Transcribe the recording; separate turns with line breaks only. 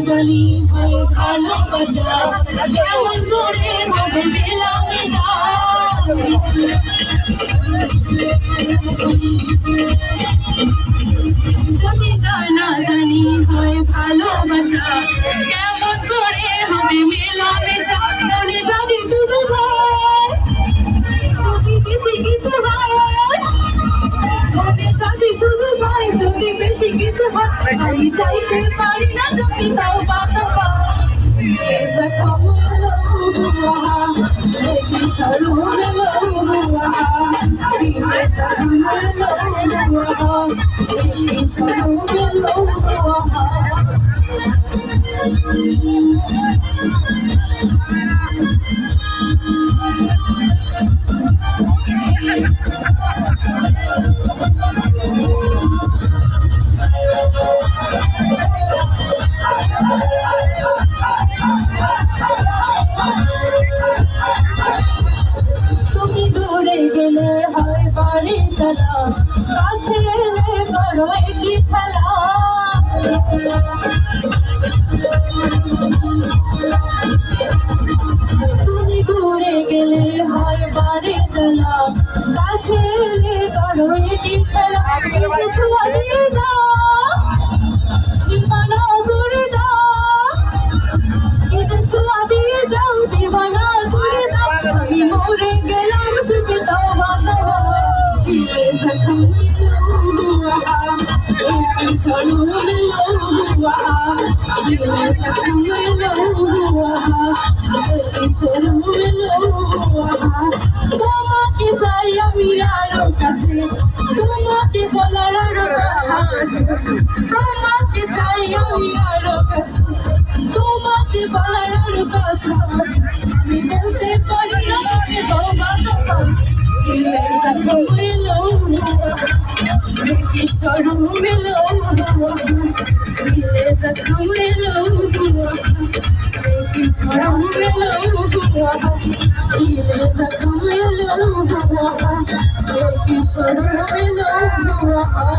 জানি হয় ভালোবাসা কেমন করে হবে মেলামেশা যদি জানা জানি হয় ভালোবাসা কেমন করে হবে মেলামেশা মনে যদি শুধু হয় যদি বেশি কিছু হয় মনে যদি শুধু হয় যদি বেশি কিছু হয় আমি চাইতে পারি না তুমি তাও বাবা তুমি দূরে গেলে হয় বাড়ি চলা কাছে এলে করো একই খেলা তুমি দূরে গেলে হয় বাড়ি চলা কাছে এলে করো একই খেলা কিছু দিয়ে দাও দিবানা দূরে দাও কিছু দিয়ে দাও দিবানা দূরে দাও আমি মরে গেলাম সুখে তাও বাতাবা দিলে জখম মিলুয়া একই সরু মিলুয়া দিলে জখম মিলুয়া একই সরু মিলুয়া তোমাকে চাই আমি আরো কাছে তোমাকে বলার আরো কথা আছে তোমাকে চাই আমি আরো কাছে তোমাকে বলার আরো কথা আমি বলতে পারি না মনে তোমার কথা দিলে জখম মিলুয়া একই সরু মিলুয়া দিলে জখম মিলুয়া একই সরু মিলুয়া দিলে জখম মিলুয়া একই সরু মিলুয়া